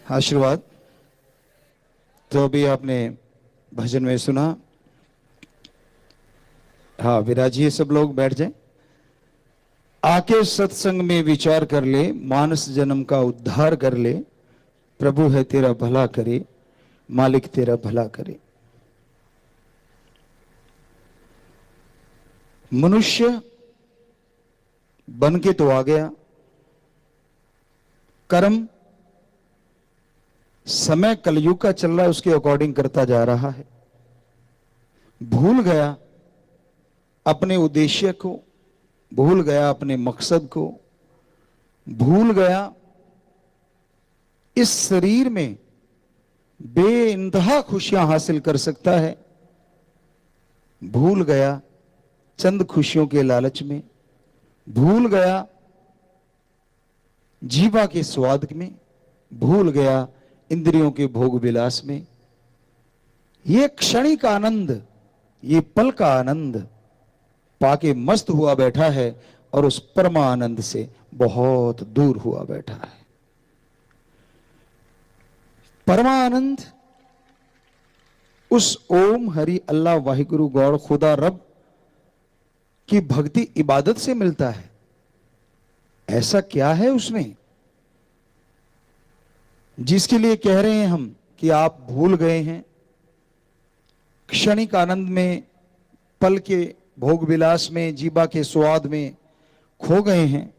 आशीर्वाद। तो अभी आपने भजन में सुना। हाँ, विराजिए, सब लोग बैठ जाएं। आके सत्संग में विचार कर ले, मानस जन्म का उद्धार कर ले। प्रभु है तेरा भला करे, मालिक तेरा भला करे। मनुष्य बन के तो आ गया, कर्म समय कलयुग का चल रहा है, उसके अकॉर्डिंग करता जा रहा है। भूल गया अपने उद्देश्य को, भूल गया अपने मकसद को, भूल गया इस शरीर में बेइंतहा खुशियां हासिल कर सकता है, भूल गया चंद खुशियों के लालच में, भूल गया जीवा के स्वाद में, भूल गया इंद्रियों के भोग विलास में। ये क्षणिक आनंद, ये पल का आनंद पाके मस्त हुआ बैठा है और उस परमानंद से बहुत दूर हुआ बैठा है। परमानंद उस ओम हरि अल्लाह वाहिगुरु गौड़ खुदा रब की भक्ति इबादत से मिलता है। ऐसा क्या है उसमें जिसके लिए कह रहे हैं हम कि आप भूल गए हैं, क्षणिक आनंद में, पल के भोग विलास में, जीवा के स्वाद में खो गए हैं।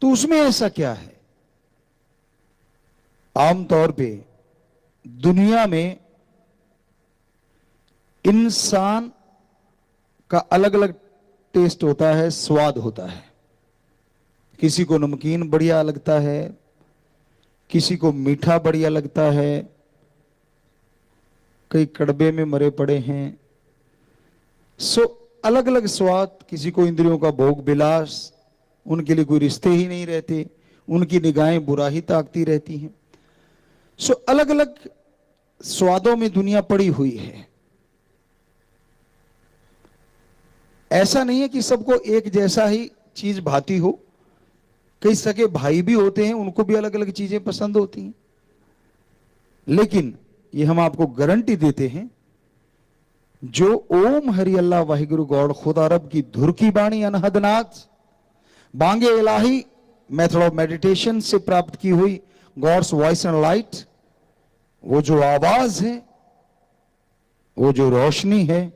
तो उसमें ऐसा क्या है? आमतौर पे दुनिया में इंसान का अलग अलग टेस्ट होता है, स्वाद होता है। किसी को नमकीन बढ़िया लगता है, किसी को मीठा बढ़िया लगता है, कई कड़बे में मरे पड़े हैं। अलग अलग स्वाद, किसी को इंद्रियों का भोग विलास, उनके लिए कोई रिश्ते ही नहीं रहते, उनकी निगाहें बुरा ही ताकती रहती हैं। अलग अलग स्वादों में दुनिया पड़ी हुई है। ऐसा नहीं है कि सबको एक जैसा ही चीज भाती हो। कई सगे भाई भी होते हैं, उनको भी अलग अलग चीजें पसंद होती हैं। लेकिन ये हम आपको गारंटी देते हैं, जो ओम हरि अल्लाह वाहिगुरु गौड़ खुदा रब की धुर की बाणी अनहदनाथ बांगे इलाही मेथड ऑफ मेडिटेशन से प्राप्त की हुई गॉड्स वॉइस एंड लाइट, वो जो आवाज है, वो जो रोशनी है,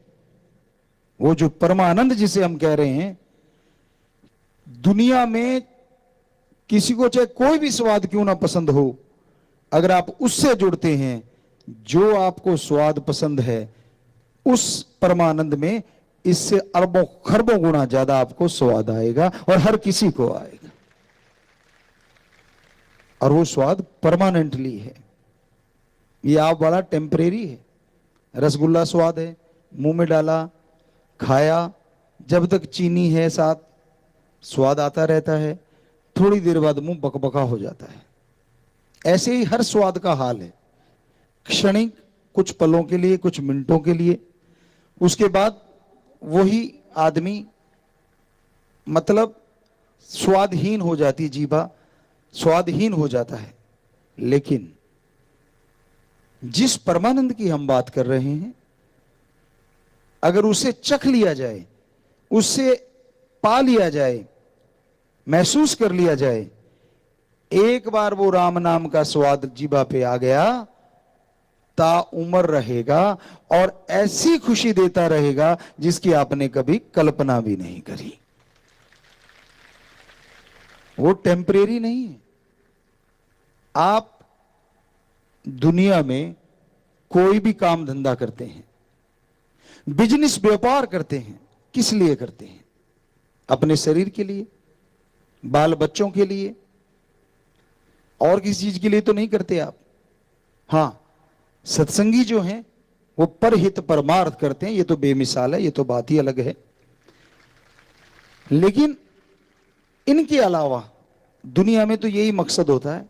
वो जो परमानंद जिसे हम कह रहे हैं, दुनिया में किसी को चाहे कोई भी स्वाद क्यों ना पसंद हो, अगर आप उससे जुड़ते हैं, जो आपको स्वाद पसंद है, उस परमानंद में इससे अरबों खरबों गुना ज्यादा आपको स्वाद आएगा और हर किसी को आएगा। और वो स्वाद परमानेंटली है। ये आप वाला टेम्परेरी है। रसगुल्ला स्वाद है, मुंह में डाला, खाया, जब तक चीनी है साथ, स्वाद आता रहता है, थोड़ी देर बाद मुंह बकबका हो जाता है। ऐसे ही हर स्वाद का हाल है, क्षणिक, कुछ पलों के लिए, कुछ मिनटों के लिए। उसके बाद वही आदमी मतलब स्वादहीन हो जाती, जीभा स्वादहीन हो जाता है। लेकिन जिस परमानंद की हम बात कर रहे हैं, अगर उसे चख लिया जाए, उससे पा लिया जाए, महसूस कर लिया जाए, एक बार वो राम नाम का स्वाद जीभा पे आ गया, ता उम्र रहेगा और ऐसी खुशी देता रहेगा जिसकी आपने कभी कल्पना भी नहीं करी। वो टेम्परेरी नहीं है। आप दुनिया में कोई भी काम धंधा करते हैं, बिजनेस व्यापार करते हैं, किस लिए करते हैं? अपने शरीर के लिए, बाल बच्चों के लिए, और किसी चीज के लिए तो नहीं करते आप। हां, सत्संगी जो हैं वो परहित परमार्थ करते हैं, ये तो बेमिसाल है, ये तो बात ही अलग है। लेकिन इनके अलावा दुनिया में तो यही मकसद होता है,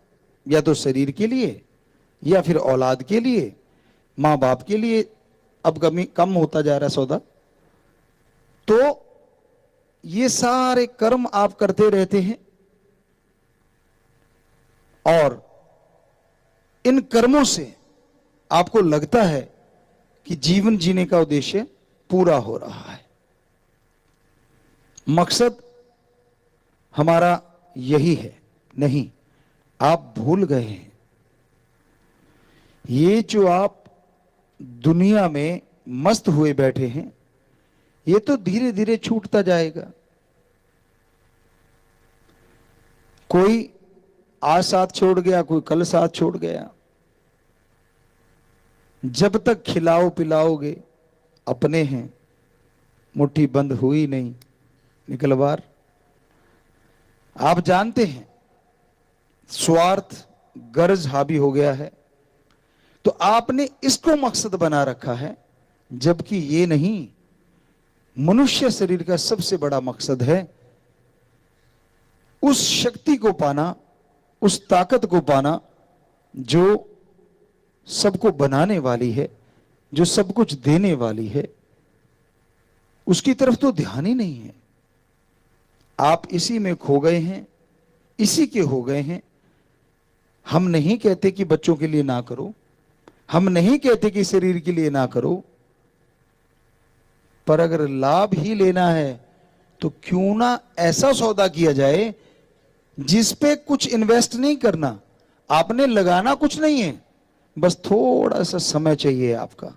या तो शरीर के लिए, या फिर औलाद के लिए, मां बाप के लिए। अब कम होता जा रहा है सौदा। तो ये सारे कर्म आप करते रहते हैं और इन कर्मों से आपको लगता है कि जीवन जीने का उद्देश्य पूरा हो रहा है, मकसद हमारा यही है। नहीं, आप भूल गए हैं। ये जो आप दुनिया में मस्त हुए बैठे हैं, ये तो धीरे धीरे छूटता जाएगा। कोई आज साथ छोड़ गया, कोई कल साथ छोड़ गया। जब तक खिलाओ पिलाओगे अपने हैं, मुट्ठी बंद हुई नहीं निकल बार। आप जानते हैं स्वार्थ गर्ज हावी हो गया है, तो आपने इसको मकसद बना रखा है, जबकि ये नहीं। मनुष्य शरीर का सबसे बड़ा मकसद है उस शक्ति को पाना, उस ताकत को पाना जो सबको बनाने वाली है, जो सब कुछ देने वाली है। उसकी तरफ तो ध्यान ही नहीं है। आप इसी में खो गए हैं, इसी के हो गए हैं। हम नहीं कहते कि बच्चों के लिए ना करो, हम नहीं कहते कि शरीर के लिए ना करो, पर अगर लाभ ही लेना है तो क्यों ना ऐसा सौदा किया जाए जिस पे कुछ इन्वेस्ट नहीं करना, आपने लगाना कुछ नहीं है, बस थोड़ा सा समय चाहिए आपका।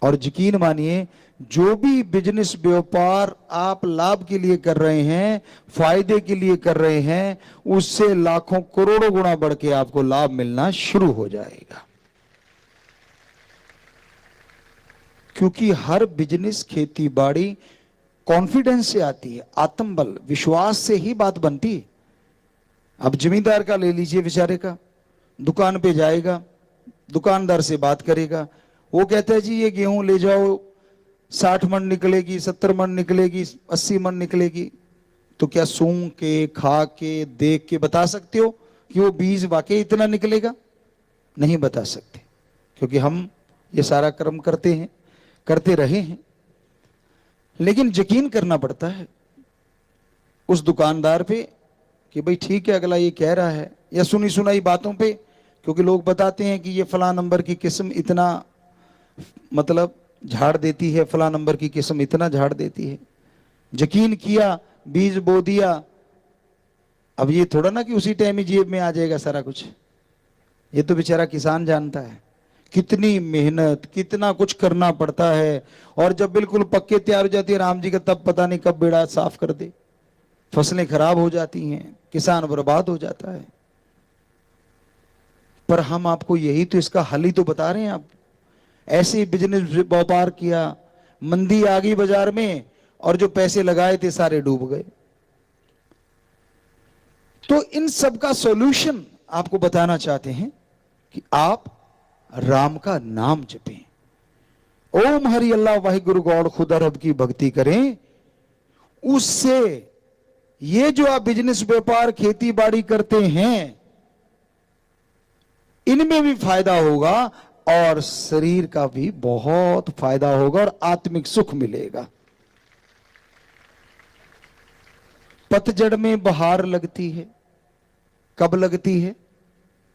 और यकीन मानिए, जो भी बिजनेस व्यापार आप लाभ के लिए कर रहे हैं, फायदे के लिए कर रहे हैं, उससे लाखों करोड़ों गुना बढ़ के आपको लाभ मिलना शुरू हो जाएगा। क्योंकि हर बिजनेस, खेती बाड़ी कॉन्फिडेंस से आती है, आत्मबल, विश्वास से ही बात बनती है। अब जमींदार का ले लीजिए, बेचारे का दुकान पे जाएगा, दुकानदार से बात करेगा, वो कहता है जी ये गेहूं ले जाओ, 60 मन निकलेगी, 70 मन निकलेगी, 80 मन निकलेगी। तो क्या सूंघ के, खा के, देख के बता सकते हो कि वो बीज वाकई इतना निकलेगा? नहीं बता सकते, क्योंकि हम ये सारा कर्म करते हैं, करते रहे हैं। लेकिन यकीन करना पड़ता है उस दुकानदार पे कि भाई ठीक है, अगला ये कह रहा है, या सुनी सुनाई बातों पे, क्योंकि लोग बताते हैं कि ये फला नंबर की किस्म इतना मतलब झाड़ देती है, फला नंबर की किस्म इतना झाड़ देती है। यकीन किया, बीज बो दिया। अब ये थोड़ा ना कि उसी टाइम ही जेब में आ जाएगा सारा कुछ। ये तो बेचारा किसान जानता है कितनी मेहनत, कितना कुछ करना पड़ता है। और जब बिल्कुल पक्के तैयार हो जाती है राम जी का, तब पता नहीं कब बेड़ा साफ कर दे, फसलें खराब हो जाती हैं, किसान बर्बाद हो जाता है। पर हम आपको यही तो इसका हल ही तो बता रहे हैं। आप ऐसे बिजनेस व्यापार किया, मंदी आ गई बाजार में, और जो पैसे लगाए थे सारे डूब गए। तो इन सब का सॉल्यूशन आपको बताना चाहते हैं कि आप राम का नाम जपें, ओम हरि अल्लाह वाहिगुरु गौड़ खुदा रब की भक्ति करें। उससे ये जो आप बिजनेस व्यापार खेती बाड़ी करते हैं, इनमें भी फायदा होगा और शरीर का भी बहुत फायदा होगा और आत्मिक सुख मिलेगा। पतझड़ में बहार लगती है, कब लगती है?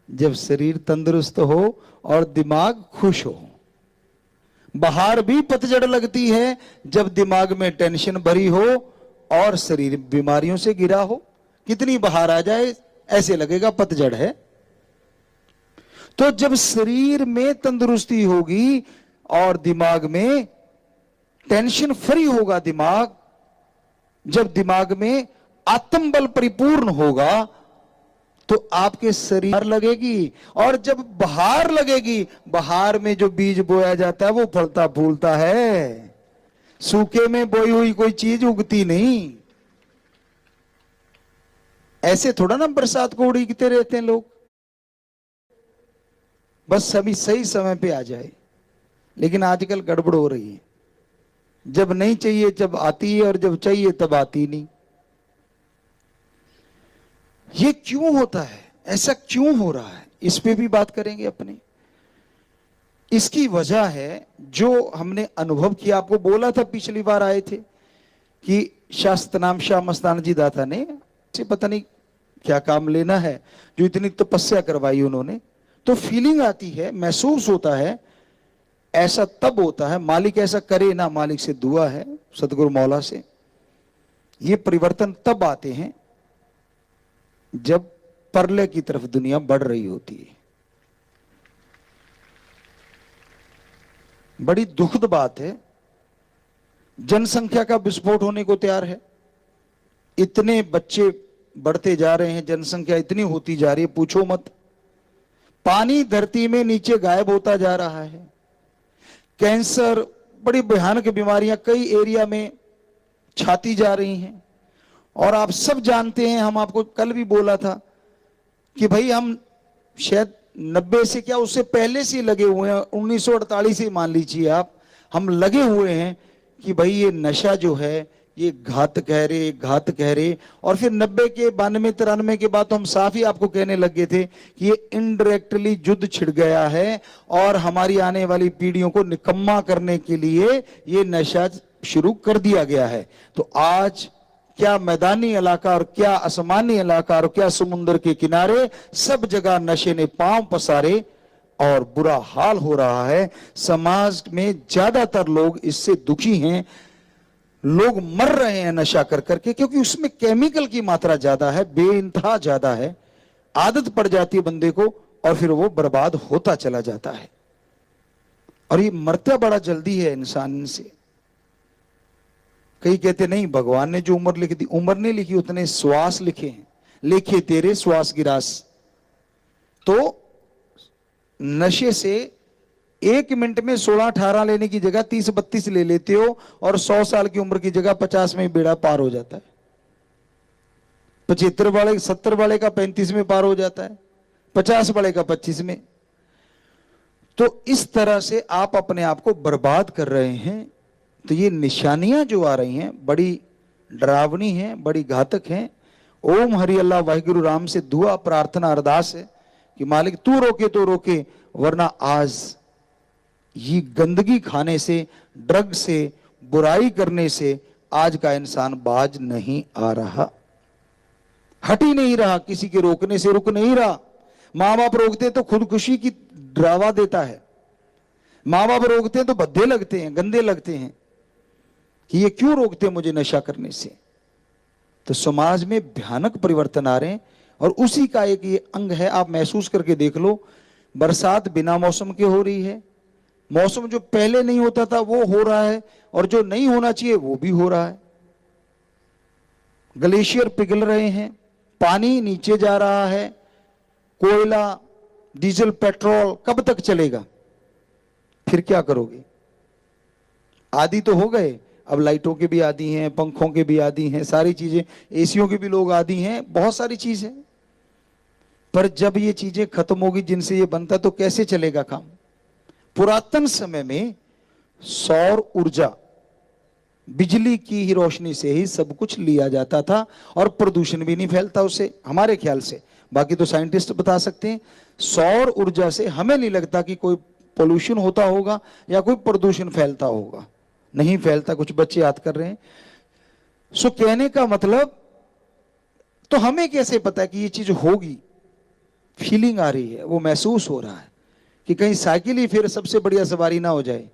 जब शरीर तंदुरुस्त हो और दिमाग खुश हो। बहार भी पतझड़ लगती है जब दिमाग में टेंशन भरी हो और शरीर बीमारियों से घिरा हो। कितनी बहार आ जाए ऐसे लगेगा पतझड़ है। तो जब शरीर में तंदुरुस्ती होगी और दिमाग में टेंशन फ्री होगा दिमाग, जब दिमाग में आत्मबल परिपूर्ण होगा, तो आपके शरीर लगेगी। और जब बहार लगेगी, बहार में जो बीज बोया जाता है वो फलता फूलता है। सूखे में बोई हुई कोई चीज उगती नहीं। ऐसे थोड़ा ना बरसात को उड़ीकते रहते हैं लोग, बस सभी सही समय पे आ जाए। लेकिन आजकल गड़बड़ हो रही है, जब नहीं चाहिए जब आती है और जब चाहिए तब आती नहीं। ये क्यों होता है, ऐसा क्यों हो रहा है, इस पे भी बात करेंगे अपने। इसकी वजह है जो हमने अनुभव किया। आपको बोला था पिछली बार आए थे कि शास्त्रनाम शाह मस्ताना जी दाता ने से पता नहीं क्या काम लेना है, जो इतनी तपस्या करवाई उन्होंने, तो फीलिंग आती है, महसूस होता है। ऐसा तब होता है, मालिक ऐसा करे ना, मालिक से दुआ है, सतगुरु मौला से। ये परिवर्तन तब आते हैं जब परले की तरफ दुनिया बढ़ रही होती है। बड़ी दुखद बात है, जनसंख्या का विस्फोट होने को तैयार है। इतने बच्चे बढ़ते जा रहे हैं, जनसंख्या इतनी होती जा रही है, पूछो मत। पानी धरती में नीचे गायब होता जा रहा है। कैंसर, बड़ी भयानक बीमारियां कई एरिया में छाती जा रही हैं। और आप सब जानते हैं, हम आपको कल भी बोला था कि भाई हम शायद 90 से क्या उससे पहले से लगे हुए हैं, 1948 से मान लीजिए आप, हम लगे हुए हैं कि भाई ये नशा जो है ये घात कह रहे। और फिर 90 के 92 93 के बाद तो हम साफ ही आपको कहने लगे थे कि ये इनडायरेक्टली युद्ध छिड़ गया है और हमारी आने वाली पीढ़ियों को निकम्मा करने के लिए ये नशा शुरू कर दिया गया है। तो आज क्या मैदानी इलाका और क्या आसमानी इलाका और क्या समुद्र के किनारे, सब जगह नशे ने पांव पसारे और बुरा हाल हो रहा है। समाज में ज्यादातर लोग इससे दुखी हैं। लोग मर रहे हैं नशा कर करके, क्योंकि उसमें केमिकल की मात्रा ज्यादा है, बेइंतहा ज्यादा है। आदत पड़ जाती है बंदे को और फिर वो बर्बाद होता चला जाता है। और ये मरता बड़ा जल्दी है इंसान से। कई कहते नहीं, भगवान ने जो उम्र लिख दी, उम्र नहीं लिखी, उतने श्वास लिखे हैं, लिखे तेरे श्वास गिरास। तो नशे से 1 मिनट में 16-18 लेने की जगह 30-32 ले लेते हो और 100 साल की उम्र की जगह 50 में बेड़ा पार हो जाता है। 75 वाले 70 वाले का 35 में पार हो जाता है, 50 वाले का 25 में। तो इस तरह से आप अपने आप को बर्बाद कर रहे हैं। तो ये निशानियां जो आ रही हैं बड़ी डरावनी हैं, बड़ी घातक हैं। ओम हरि अल्लाह वाहिगुरु राम से दुआ प्रार्थना अरदास है कि मालिक तू रोके तो रोके, वरना आज ये गंदगी खाने से, ड्रग से, बुराई करने से आज का इंसान बाज नहीं आ रहा, हट ही नहीं रहा, किसी के रोकने से रुक नहीं रहा। माँ बाप रोकते तो खुदकुशी की डरावा देता है, माँ बाप रोकते हैं तो भद्दे लगते हैं, गंदे लगते हैं कि ये क्यों रोकते मुझे नशा करने से। तो समाज में भयानक परिवर्तन आ रहे हैं और उसी का एक ये अंग है। आप महसूस करके देख लो, बरसात बिना मौसम के हो रही है, मौसम जो पहले नहीं होता था वो हो रहा है, और जो नहीं होना चाहिए वो भी हो रहा है। ग्लेशियर पिघल रहे हैं, पानी नीचे जा रहा है, कोयला, डीजल, पेट्रोल कब तक चलेगा? फिर क्या करोगे? आदी तो हो गए, अब लाइटों के भी आदी हैं, पंखों के भी आदी हैं, सारी चीजें, एसियों के भी लोग आदी हैं, बहुत सारी चीजें। पर जब ये चीजें खत्म होगी जिनसे ये बनता, तो कैसे चलेगा काम? पुरातन समय में सौर ऊर्जा, बिजली की ही रोशनी से ही सब कुछ लिया जाता था और प्रदूषण भी नहीं फैलता उससे, हमारे ख्याल से। बाकी तो साइंटिस्ट बता सकते हैं। सौर ऊर्जा से हमें नहीं लगता कि कोई पोल्यूशन होता होगा या कोई प्रदूषण फैलता होगा, नहीं फैलता। कुछ बच्चे याद कर रहे हैं। सो कहने का मतलब, तो हमें कैसे पता कि ये चीज होगी? फीलिंग आ रही है, वो महसूस हो रहा है कि कहीं साइकिल ही फिर सबसे बढ़िया सवारी ना हो जाए,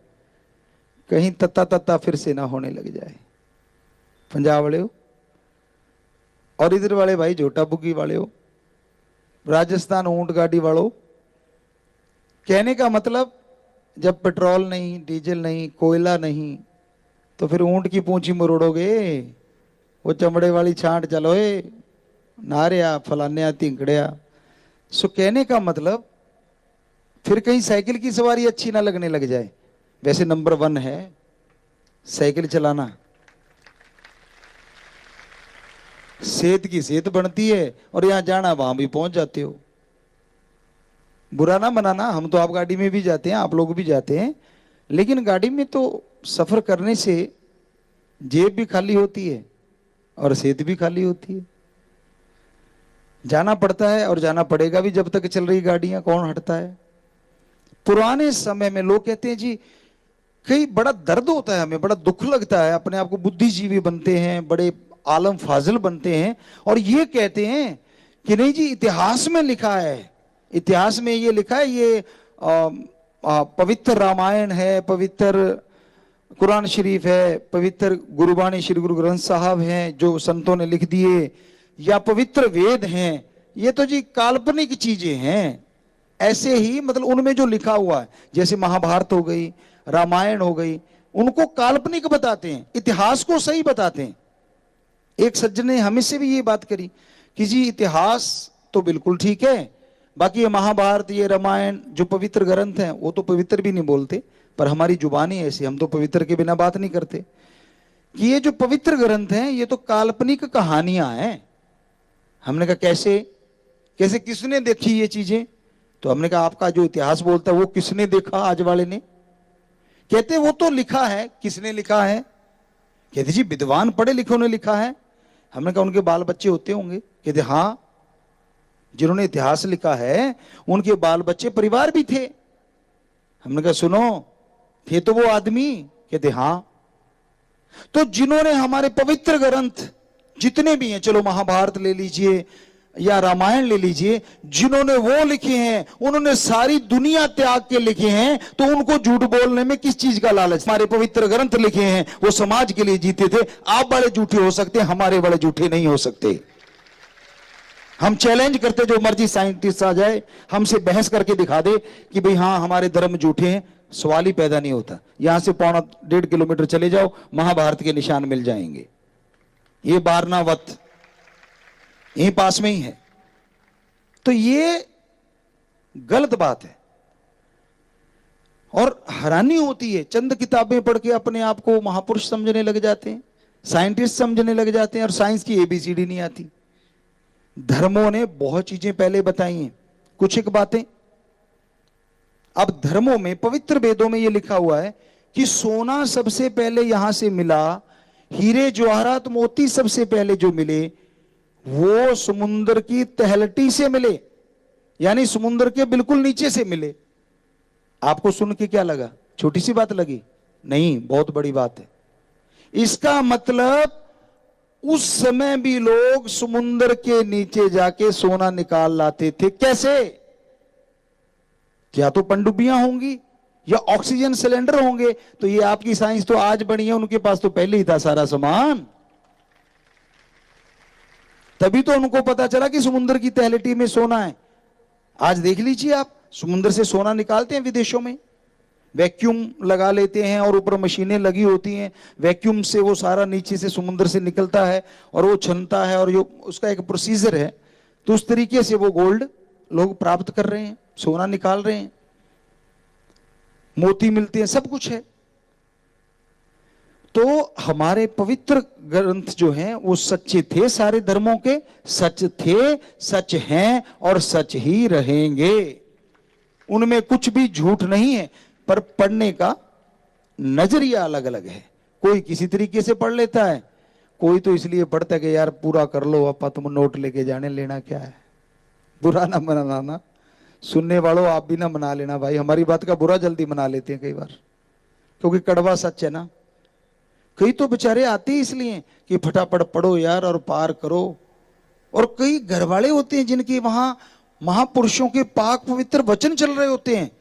कहीं तत्ता तत्ता फिर से ना होने लग जाए। पंजाब वाले हो और इधर वाले भाई झोटा बुग्गी वाले हो, राजस्थान ऊंट गाड़ी वालों। कहने का मतलब, जब पेट्रोल नहीं, डीजल नहीं, कोयला नहीं, तो फिर ऊंट की पूंछी मरोड़ोगे? वो चमड़े वाली छांट चलोए, नारिया फलान्या तिंकड़िया। सो कहने का मतलब, फिर कहीं साइकिल की सवारी अच्छी ना लगने लग जाए। वैसे नंबर 1 है साइकिल चलाना, सेहत की सेहत बनती है और यहां जाना वहां भी पहुंच जाते हो। बुरा ना मनाना, हम तो आप गाड़ी में भी जाते हैं, आप लोग भी जाते हैं, लेकिन गाड़ी में तो सफर करने से जेब भी खाली होती है और सेहत भी खाली होती है। जाना पड़ता है और जाना पड़ेगा भी, जब तक चल रही गाड़ियां, कौन हटता है? पुराने समय में लोग कहते हैं जी, कई बड़ा दर्द होता है, हमें बड़ा दुख लगता है, अपने आप को बुद्धिजीवी बनते हैं, बड़े आलम फाजिल बनते हैं और ये कहते हैं कि नहीं जी, इतिहास में लिखा है इतिहास में ये लिखा है, ये पवित्र रामायण है, पवित्र कुरान शरीफ है, पवित्र गुरुबाणी श्री गुरु ग्रंथ साहब हैं जो संतों ने लिख दिए, या पवित्र वेद हैं, ये तो जी काल्पनिक चीजें हैं। ऐसे ही मतलब उनमें जो लिखा हुआ है, जैसे महाभारत हो गई, रामायण हो गई, उनको काल्पनिक बताते हैं, इतिहास को सही बताते हैं। एक सज्जन ने हमें से भी ये बात करी कि जी इतिहास तो बिल्कुल ठीक है, बाकी ये महाभारत, ये रामायण जो पवित्र ग्रंथ हैं वो तो पवित्र भी नहीं बोलते, पर हमारी जुबानी ऐसी, हम तो पवित्र के बिना बात नहीं करते, कि ये जो पवित्र ग्रंथ हैं ये तो काल्पनिक कहानियां हैं। हमने कहा कैसे कैसे, किसने देखी ये चीजें? तो हमने कहा आपका जो इतिहास बोलता है वो किसने देखा आज वाले ने? कहते वो तो लिखा है। किसने लिखा है? कहते जी विद्वान पढ़े लिखों ने लिखा है। हमने कहा उनके बाल बच्चे होते होंगे? कहते हाँ, जिन्होंने इतिहास लिखा है उनके बाल बच्चे परिवार भी थे। हमने कहा सुनो, थे तो वो आदमी? कहते हाँ। तो जिन्होंने हमारे पवित्र ग्रंथ जितने भी हैं, चलो महाभारत ले लीजिए या रामायण ले लीजिए, जिन्होंने वो लिखे हैं उन्होंने सारी दुनिया त्याग के लिखे हैं, तो उनको झूठ बोलने में किस चीज का लालच? हमारे पवित्र ग्रंथ लिखे हैं वो समाज के लिए जीते थे। आप बड़े झूठे हो सकते हैं, हमारे बड़े झूठे नहीं हो सकते। हम चैलेंज करते, जो मर्जी साइंटिस्ट आ जाए हमसे बहस करके दिखा दे कि भाई हाँ हमारे धर्म झूठे हैं, सवाल ही पैदा नहीं होता। यहां से 1.5 किलोमीटर चले जाओ, महाभारत के निशान मिल जाएंगे। ये बारनावत यहीं पास में ही है। तो ये गलत बात है और हैरानी होती है, चंद किताबें पढ़ के अपने आप को महापुरुष समझने लग जाते हैं, साइंटिस्ट समझने लग जाते हैं, और साइंस की ABCD नहीं आती। धर्मों ने बहुत चीजें पहले बताई हैं, कुछ एक बातें। अब धर्मों में, पवित्र वेदों में यह लिखा हुआ है कि सोना सबसे पहले यहां से मिला, हीरे जवाहरात मोती सबसे पहले जो मिले वो समुद्र की तलहटी से मिले, यानी समुद्र के बिल्कुल नीचे से मिले। आपको सुन के क्या लगा? छोटी सी बात लगी? नहीं, बहुत बड़ी बात है। इसका मतलब उस समय भी लोग समुद्र के नीचे जाके सोना निकाल लाते थे। कैसे? क्या तो पनडुब्बियां होंगी या ऑक्सीजन सिलेंडर होंगे। तो ये आपकी साइंस तो आज बनी है, उनके पास तो पहले ही था सारा सामान। तभी तो उनको पता चला कि समुद्र की तलहटी में सोना है। आज देख लीजिए आप, समुद्र से सोना निकालते हैं विदेशों में, वैक्यूम लगा लेते हैं और ऊपर मशीनें लगी होती हैं, वैक्यूम से वो सारा नीचे से समुद्र से निकलता है और वो छनता है, और जो उसका एक प्रोसीजर है। तो उस तरीके से वो गोल्ड लोग प्राप्त कर रहे हैं, सोना निकाल रहे हैं, मोती मिलते हैं, सब कुछ है। तो हमारे पवित्र ग्रंथ जो हैं वो सच्चे थे, सारे धर्मों के सच थे, सच हैं और सच ही रहेंगे। उनमें कुछ भी झूठ नहीं है, पर पढ़ने का नजरिया अलग अलग है। कोई किसी तरीके से पढ़ लेता है, कोई तो इसलिए पढ़ता है कि यार पूरा कर लो अपा, तुम नोट लेके जाने, लेना क्या है। बुरा ना मनाना, सुनने वालों आप भी ना मना लेना भाई, हमारी बात का बुरा जल्दी मना लेते हैं कई बार, क्योंकि कड़वा सच है ना। कई तो बेचारे आते ही इसलिए कि फटाफट पढ़ो यार और पार करो। और कई घर वाले होते हैं जिनके वहां महापुरुषों के पाक पवित्र वचन चल रहे होते हैं,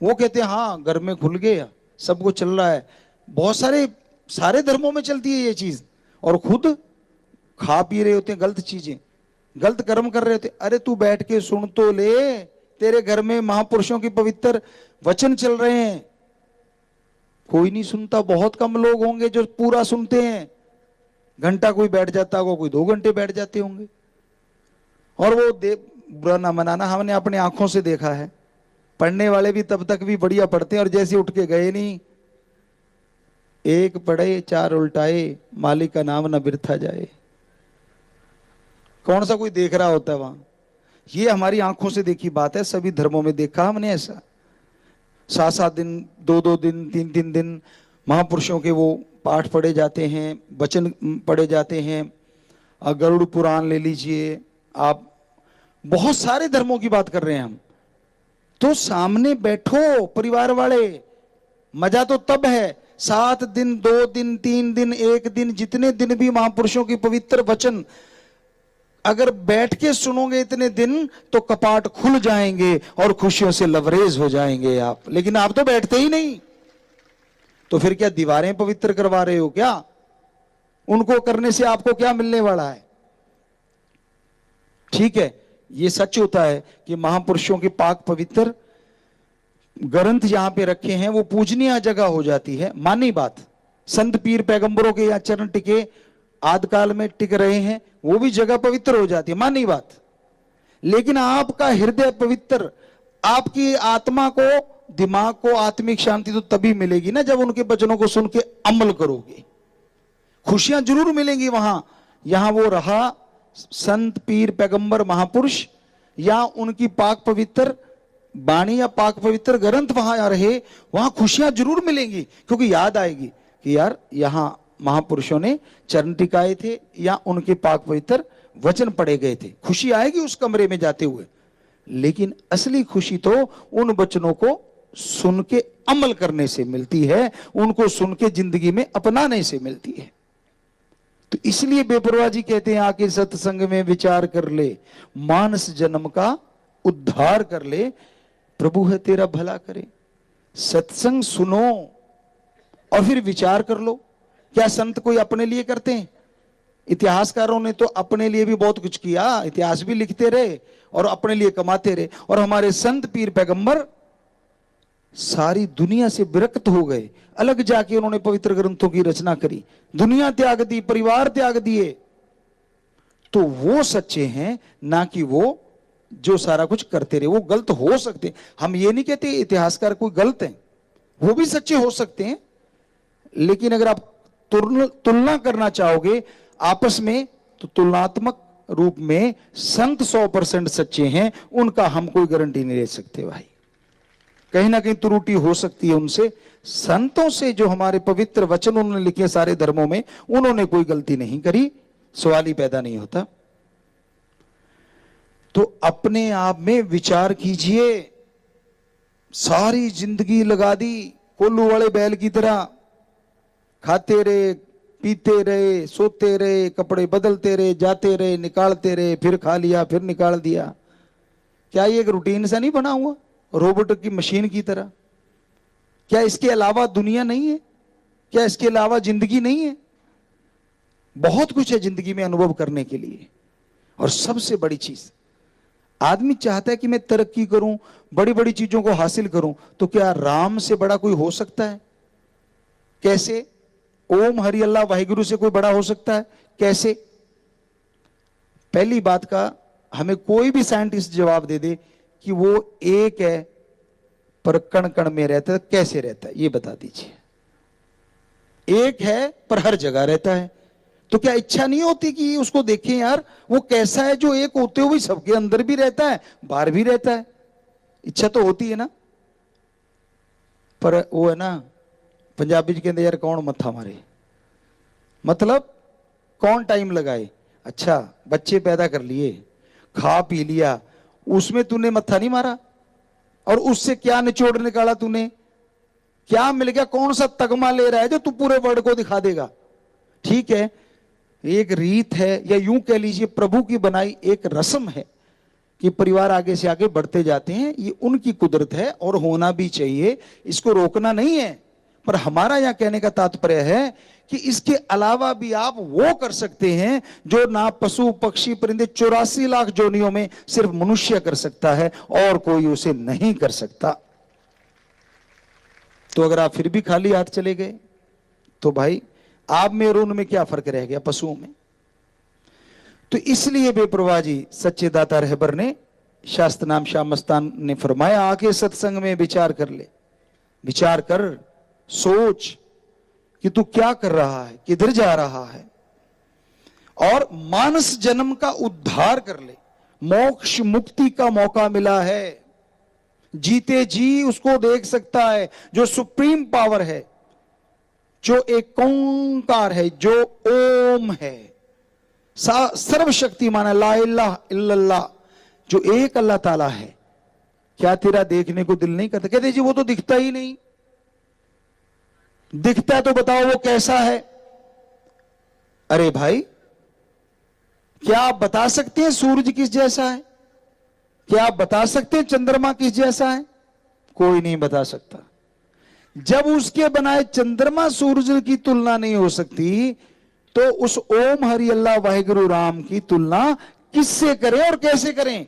वो कहते हैं हाँ घर में खुल गया, सब कुछ चल रहा है। बहुत सारे धर्मों में चलती है ये चीज, और खुद खा पी रहे होते हैं गलत चीजें, गलत कर्म कर रहे होते। अरे तू बैठ के सुन तो ले, तेरे घर में महापुरुषों के पवित्र वचन चल रहे हैं। कोई नहीं सुनता, बहुत कम लोग होंगे जो पूरा सुनते हैं। घंटा कोई बैठ जाता होगा, कोई 2 घंटे बैठ जाते होंगे। और वो बुरा ना मनाना, हमने अपने आंखों से देखा है, पढ़ने वाले भी तब तक भी बढ़िया पढ़ते हैं, और जैसे उठ के गए नहीं, एक पढ़े 4 उल्टाए, मालिक का नाम न बिरथा जाए। कौन सा कोई देख रहा होता है वहां? ये हमारी आंखों से देखी बात है, सभी धर्मों में देखा हमने ऐसा। 7-7 दिन, 2-2 दिन, 3-3 दिन महापुरुषों के वो पाठ पढ़े जाते हैं, वचन पढ़े जाते हैं। गरुड़ पुराण ले लीजिए आप, बहुत सारे धर्मों की बात कर रहे हैं हम। तो सामने बैठो परिवार वाले, मजा तो तब है 7 दिन, 2 दिन, 3 दिन, 1 दिन, जितने दिन भी महापुरुषों के पवित्र वचन अगर बैठ के सुनोगे इतने दिन तो कपाट खुल जाएंगे और खुशियों से लवरेज हो जाएंगे आप, लेकिन आप तो बैठते ही नहीं। तो फिर क्या दीवारें पवित्र करवा रहे हो क्या? उनको करने से आपको क्या मिलने वाला है? ठीक है, ये सच होता है कि महापुरुषों के पाक पवित्र ग्रंथ जहां पे रखे हैं वो पूजनीय जगह हो जाती है, मानी बात। संत पीर पैगंबरों के यहाँ चरण टिके आदकाल में टिक रहे हैं, वो भी जगह पवित्र हो जाती है, मानी बात। लेकिन आपका हृदय पवित्र, आपकी आत्मा को, दिमाग को आत्मिक शांति तो तभी मिलेगी ना जब उनके वचनों को सुन के अमल करोगे। खुशियां जरूर मिलेंगी वहां, यहां वो रहा संत पीर पैगंबर महापुरुष या उनकी पाक पवित्र वाणी या पाक पवित्र ग्रंथ वहां रहे, वहां खुशियां जरूर मिलेंगी, क्योंकि याद आएगी कि यार यहां महापुरुषों ने चरण टिकाए थे या उनके पाक पवित्र वचन पढ़े गए थे। खुशी आएगी उस कमरे में जाते हुए, लेकिन असली खुशी तो उन वचनों को सुन के अमल करने से मिलती है, उनको सुन के जिंदगी में अपनाने से मिलती है। तो इसलिए बेपरवाह जी कहते हैं आके सत्संग में विचार कर ले, मानस जन्म का उद्धार कर ले, प्रभु है तेरा भला करे। सत्संग सुनो और फिर विचार कर लो। क्या संत कोई अपने लिए करते हैं? इतिहासकारों ने तो अपने लिए भी बहुत कुछ किया, इतिहास भी लिखते रहे और अपने लिए कमाते रहे। और हमारे संत पीर पैगंबर सारी दुनिया से विरक्त हो गए, अलग जाके उन्होंने पवित्र ग्रंथों की रचना करी, दुनिया त्याग दी, परिवार त्याग दिए। तो वो सच्चे हैं, ना कि वो जो सारा कुछ करते रहे। वो गलत हो सकते, हम ये नहीं कहते इतिहासकार कोई गलत है, वो भी सच्चे हो सकते हैं। लेकिन अगर आप तुलना करना चाहोगे आपस में, तो तुलनात्मक रूप में संत 100% सच्चे हैं, उनका हम कोई गारंटी नहीं ले सकते भाई। कहीं ना कहीं त्रुटि हो सकती है उनसे। संतों से जो हमारे पवित्र वचन उन्होंने लिखे सारे धर्मों में, उन्होंने कोई गलती नहीं करी, सवाल ही पैदा नहीं होता। तो अपने आप में विचार कीजिए। सारी जिंदगी लगा दी कोल्लू वाले बैल की तरह, खाते रहे, पीते रहे, सोते रहे, कपड़े बदलते रहे, जाते रहे, निकालते रहे, फिर खा लिया, फिर निकाल दिया। क्या ये एक रूटीन सा नहीं बना हुआ, रोबोट की मशीन की तरह? क्या इसके अलावा दुनिया नहीं है? क्या इसके अलावा जिंदगी नहीं है? बहुत कुछ है जिंदगी में अनुभव करने के लिए। और सबसे बड़ी चीज, आदमी चाहता है कि मैं तरक्की करूं, बड़ी बड़ी चीजों को हासिल करूं, तो क्या राम से बड़ा कोई हो सकता है? कैसे? ओम हरि अल्लाह वाहिगुरु से कोई बड़ा हो सकता है? कैसे? पहली बात का हमें कोई भी साइंटिस्ट जवाब दे दे कि वो एक है पर कण कण में रहता है, कैसे रहता है ये बता दीजिए। एक है पर हर जगह रहता है, तो क्या इच्छा नहीं होती कि उसको देखें यार वो कैसा है जो एक होते हुए सबके अंदर भी रहता है, बाहर भी रहता है? इच्छा तो होती है ना। पर वो है ना, पंजाबी जी कहते यार कौन मत्था मारे, मतलब कौन टाइम लगाए। अच्छा बच्चे पैदा कर लिए, खा पी लिया, उसमें तूने मत्था नहीं मारा, और उससे क्या निचोड़ निकाला तूने? क्या मिल गया? कौन सा तगमा ले रहा है जो तू पूरे वर्ल्ड को दिखा देगा? ठीक है, एक रीत है, या यूं कह लीजिए प्रभु की बनाई एक रस्म है कि परिवार आगे से आगे बढ़ते जाते हैं, ये उनकी कुदरत है और होना भी चाहिए, इसको रोकना नहीं है। पर हमारा यहां कहने का तात्पर्य है कि इसके अलावा भी आप वो कर सकते हैं जो ना पशु पक्षी परिंदे 84 लाख जोनियों में सिर्फ मनुष्य कर सकता है, और कोई उसे नहीं कर सकता। तो अगर आप फिर भी खाली हाथ चले गए तो भाई आप में और उनमें क्या फर्क रह गया, पशुओं में? तो इसलिए बेपरवाह जी सच्चे दाता रहबर ने, शास्त्र नाम शाह मस्तान ने फरमाया आके सत्संग में विचार कर ले, विचार कर, सोच कि तू क्या कर रहा है, किधर जा रहा है, और मानस जन्म का उद्धार कर ले। मोक्ष मुक्ति का मौका मिला है, जीते जी उसको देख सकता है जो सुप्रीम पावर है, जो एक ओंकार है, जो ओम है, सर्वशक्तिमान है, ला इलाहा इल्लल्लाह, जो एक अल्लाह ताला है। क्या तेरा देखने को दिल नहीं करता? कहते जी वो तो दिखता ही नहीं। दिखता है तो बताओ वो कैसा है? अरे भाई क्या आप बता सकते हैं सूरज किस जैसा है? क्या आप बता सकते हैं चंद्रमा किस जैसा है? कोई नहीं बता सकता। जब उसके बनाए चंद्रमा सूरज की तुलना नहीं हो सकती, तो उस ओम हरि अल्लाह वाहिगुरु राम की तुलना किससे करें और कैसे करें?